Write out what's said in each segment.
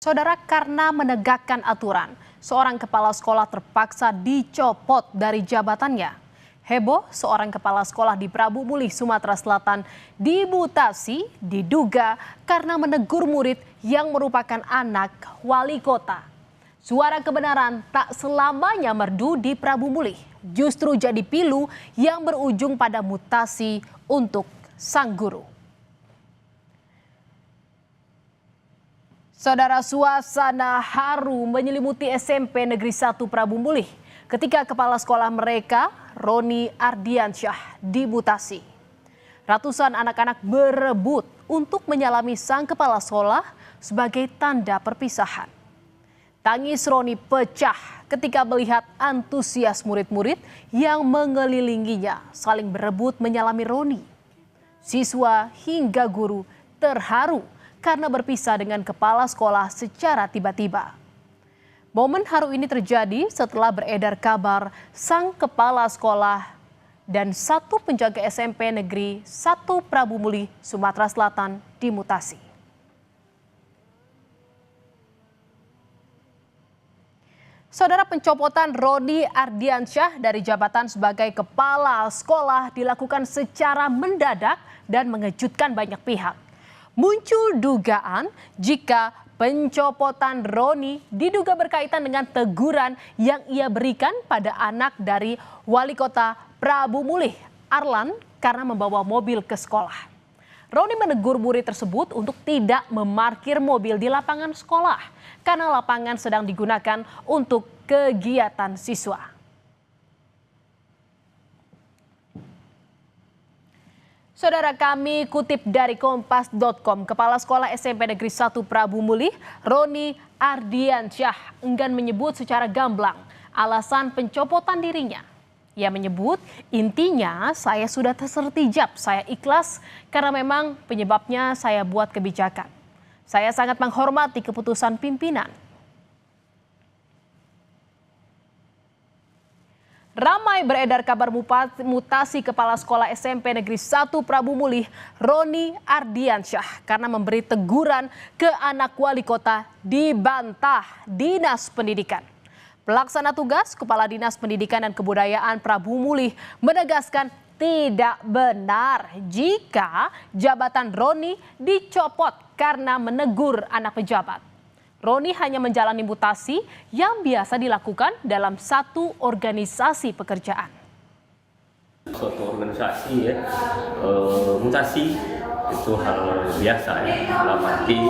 Saudara, karena menegakkan aturan, seorang kepala sekolah terpaksa dicopot dari jabatannya. Heboh, seorang kepala sekolah di Prabu Mulih, Sumatera Selatan dimutasi diduga karena menegur murid yang merupakan anak wali kota. Suara kebenaran tak selamanya merdu di Prabu Mulih, justru jadi pilu yang berujung pada mutasi untuk sang guru. Saudara, suasana haru menyelimuti SMP Negeri 1 Prabu Mulih ketika kepala sekolah mereka, Roni Ardiansyah, dimutasi. Ratusan anak-anak berebut untuk menyalami sang kepala sekolah sebagai tanda perpisahan. Tangis Roni pecah ketika melihat antusias murid-murid yang mengelilinginya saling berebut menyalami Roni. Siswa hingga guru terharu karena berpisah dengan kepala sekolah secara tiba-tiba. Momen haru ini terjadi setelah beredar kabar sang kepala sekolah dan satu penjaga SMP Negeri 1 Prabu Mulih, Sumatera Selatan dimutasi. Saudara, pencopotan Roni Ardiansyah dari jabatan sebagai kepala sekolah dilakukan secara mendadak dan mengejutkan banyak pihak. Muncul dugaan jika pencopotan Roni diduga berkaitan dengan teguran yang ia berikan pada anak dari wali kota Prabu Mulih, Arlan, karena membawa mobil ke sekolah. Roni menegur murid tersebut untuk tidak memarkir mobil di lapangan sekolah karena lapangan sedang digunakan untuk kegiatan siswa. Saudara, kami kutip dari Kompas.com, Kepala Sekolah SMP Negeri 1 Prabu Mulih, Roni Ardiansyah, enggan menyebut secara gamblang alasan pencopotan dirinya. Ia menyebut, intinya saya sudah tersertijab, saya ikhlas karena memang penyebabnya saya buat kebijakan. Saya sangat menghormati keputusan pimpinan. Ramai beredar kabar mutasi kepala sekolah SMP Negeri 1 Prabu Mulih, Roni Ardiansyah, karena memberi teguran ke anak wali kota dibantah Dinas Pendidikan. Pelaksana tugas Kepala Dinas Pendidikan dan Kebudayaan Prabu Mulih menegaskan tidak benar jika jabatan Roni dicopot karena menegur anak pejabat. Roni hanya menjalani mutasi yang biasa dilakukan dalam satu organisasi pekerjaan. Suatu organisasi ya, mutasi itu hal biasa ya. Dalam arti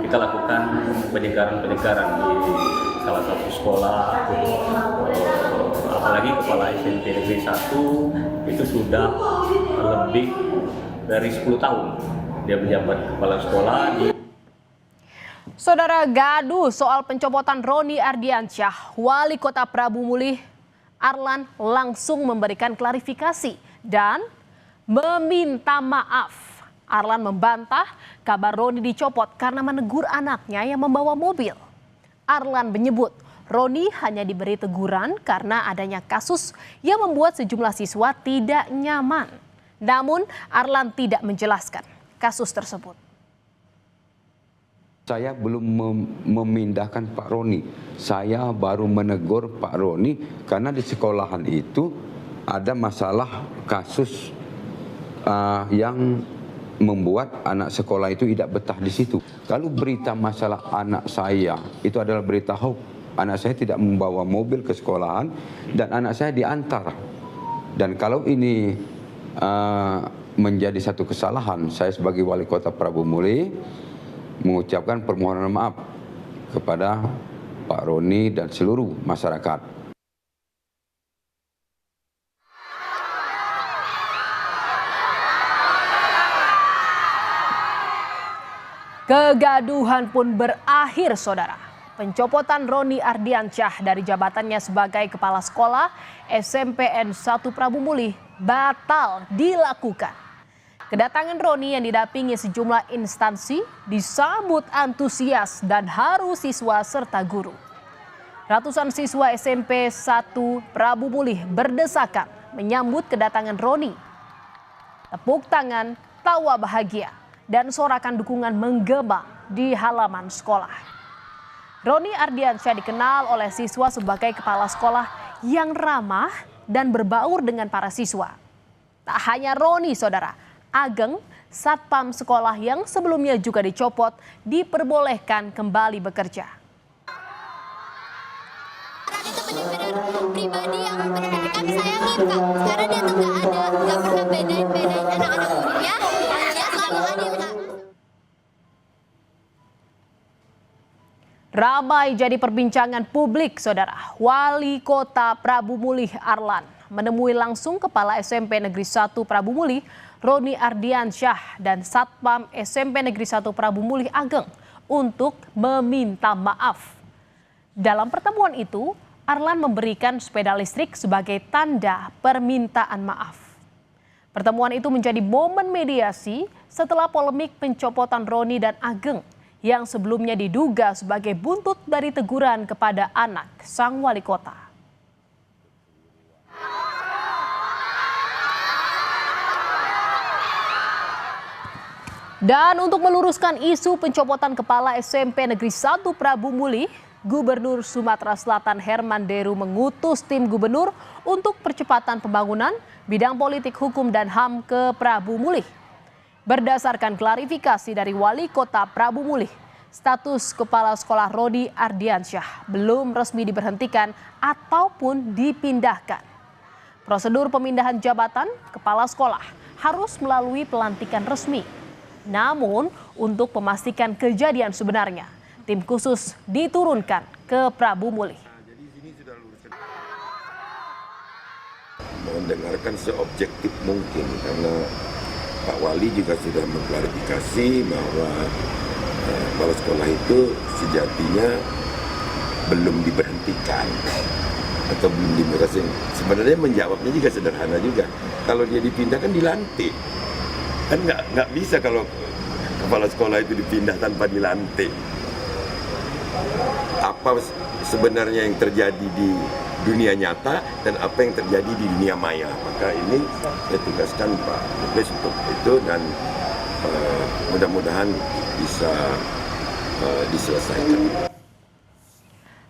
kita lakukan penyegaran-penyegaran di salah satu sekolah, apalagi kepala SMP Negeri 1 itu sudah lebih dari 10 tahun dia menjabat kepala sekolah di. Saudara, gaduh soal pencopotan Roni Ardiansyah, wali kota Prabu Mulih, Arlan langsung memberikan klarifikasi dan meminta maaf. Arlan membantah kabar Roni dicopot karena menegur anaknya yang membawa mobil. Arlan menyebut Roni hanya diberi teguran karena adanya kasus yang membuat sejumlah siswa tidak nyaman. Namun Arlan tidak menjelaskan kasus tersebut. Saya belum memindahkan Pak Roni. Saya baru menegur Pak Roni karena di sekolahan itu ada masalah kasus yang membuat anak sekolah itu tidak betah di situ. Kalau berita masalah anak saya itu adalah berita hoax. Anak saya tidak membawa mobil ke sekolahan dan anak saya diantar. Dan kalau ini menjadi satu kesalahan, saya sebagai wali kota Prabu Mulih mengucapkan permohonan maaf kepada Pak Roni dan seluruh masyarakat. Kegaduhan pun berakhir, saudara. Pencopotan Roni Ardiansyah dari jabatannya sebagai kepala sekolah SMPN 1 Prabu Mulih batal dilakukan. Kedatangan Roni yang didampingi sejumlah instansi disambut antusias dan haru siswa serta guru. Ratusan siswa SMP 1 Prabu Mulih berdesakan menyambut kedatangan Roni. Tepuk tangan, tawa bahagia, dan sorakan dukungan menggema di halaman sekolah. Roni Ardiansyah dikenal oleh siswa sebagai kepala sekolah yang ramah dan berbaur dengan para siswa. Tak hanya Roni, saudara, Ageng, satpam sekolah yang sebelumnya juga dicopot, diperbolehkan kembali bekerja. Itu benar-benar pribadi yang benar-benar kami sayangin, Kak. Sekarang dia tuh nggak pernah bedain anak-anak muda, dia selalu adil, Kak. Ramai jadi perbincangan publik, saudara. Wali Kota Prabu Mulih Arlan menemui langsung Kepala SMP Negeri 1 Prabu Mulih, Roni Ardiansyah, dan Satpam SMP Negeri 1 Prabu Mulih Ageng untuk meminta maaf. Dalam pertemuan itu, Arlan memberikan sepeda listrik sebagai tanda permintaan maaf. Pertemuan itu menjadi momen mediasi setelah polemik pencopotan Roni dan Ageng yang sebelumnya diduga sebagai buntut dari teguran kepada anak sang wali kota. Dan untuk meluruskan isu pencopotan Kepala SMP Negeri 1 Prabu Mulih, Gubernur Sumatera Selatan Herman Deru mengutus tim gubernur untuk percepatan pembangunan bidang politik, hukum, dan HAM ke Prabu Mulih. Berdasarkan klarifikasi dari Wali Kota Prabu Mulih, status Kepala Sekolah Roni Ardiansyah belum resmi diberhentikan ataupun dipindahkan. Prosedur pemindahan jabatan Kepala Sekolah harus melalui pelantikan resmi. Namun, untuk memastikan kejadian sebenarnya, tim khusus diturunkan ke Prabu Mulih. Mendengarkan seobjektif mungkin karena Pak Wali juga sudah mengklarifikasi bahwa kepala sekolah itu sejatinya belum diberhentikan atau belum diberhentikan. Sebenarnya menjawabnya juga sederhana juga. Kalau dia dipindah kan dilantik. Kan nggak bisa kalau kepala sekolah itu dipindah tanpa dilantik. Apa sebenarnya yang terjadi di dunia nyata dan apa yang terjadi di dunia maya. Maka ini saya tugaskan Pak Dubes untuk itu dan mudah-mudahan bisa diselesaikan.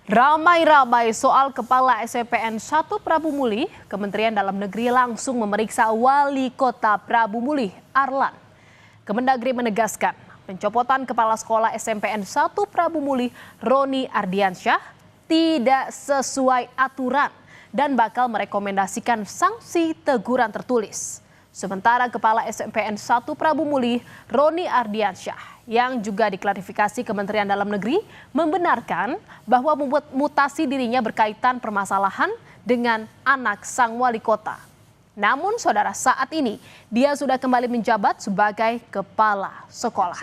Ramai-ramai soal Kepala SMPN 1 Prabu Mulih, Kementerian Dalam Negeri langsung memeriksa Wali Kota Prabu Mulih, Arlan. Kemendagri menegaskan pencopotan Kepala Sekolah SMPN 1 Prabu Mulih, Roni Ardiansyah, tidak sesuai aturan dan bakal merekomendasikan sanksi teguran tertulis. Sementara Kepala SMPN 1 Prabu Mulih, Roni Ardiansyah, yang juga diklarifikasi Kementerian Dalam Negeri, membenarkan bahwa mutasi dirinya berkaitan permasalahan dengan anak sang wali kota. Namun saudara, saat ini dia sudah kembali menjabat sebagai kepala sekolah.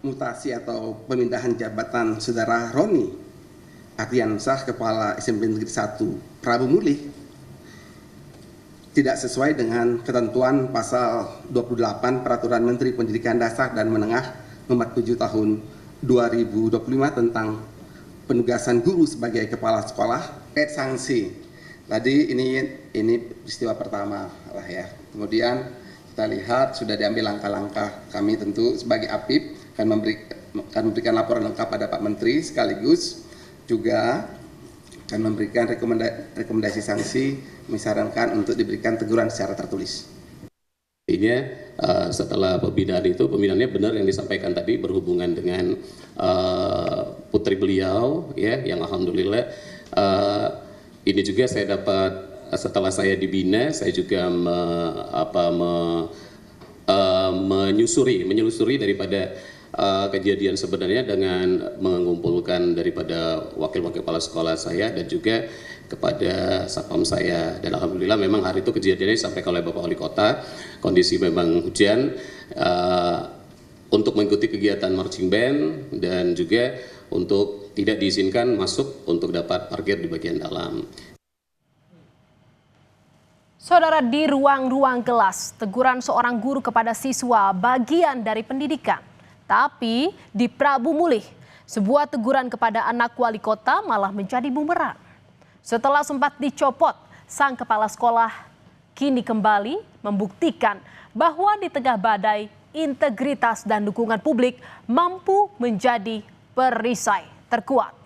Mutasi atau pemindahan jabatan saudara Roni Ardiansyah, Kepala SMP Negeri 1 Prabu Mulih, tidak sesuai dengan ketentuan pasal 28 Peraturan Menteri Pendidikan Dasar dan Menengah nomor 7 tahun 2025 tentang penugasan guru sebagai kepala sekolah. Sanksi. Tadi ini peristiwa pertama lah ya. Kemudian kita lihat sudah diambil langkah-langkah. Kami tentu sebagai APIP akan memberikan laporan lengkap pada Pak Menteri, sekaligus juga akan memberikan rekomendasi sanksi, misalkan untuk diberikan teguran secara tertulis. Setelah pembinaannya benar yang disampaikan tadi berhubungan dengan putri beliau, ya, yang alhamdulillah ini juga saya dapat setelah saya dibina, saya juga menyelusuri daripada kejadian sebenarnya dengan mengumpulkan daripada wakil-wakil kepala sekolah saya dan juga kepada satpam saya, dan alhamdulillah memang hari itu kejadiannya disampaikan oleh Bapak Wali Kota, kondisi memang hujan untuk mengikuti kegiatan marching band dan juga untuk tidak diizinkan masuk untuk dapat parkir di bagian dalam. Saudara, di ruang-ruang kelas, teguran seorang guru kepada siswa bagian dari pendidikan. Tapi di Prabu Mulih, sebuah teguran kepada anak wali kota malah menjadi bumerang. Setelah sempat dicopot, sang kepala sekolah kini kembali membuktikan bahwa di tengah badai, integritas dan dukungan publik mampu menjadi perisai terkuat.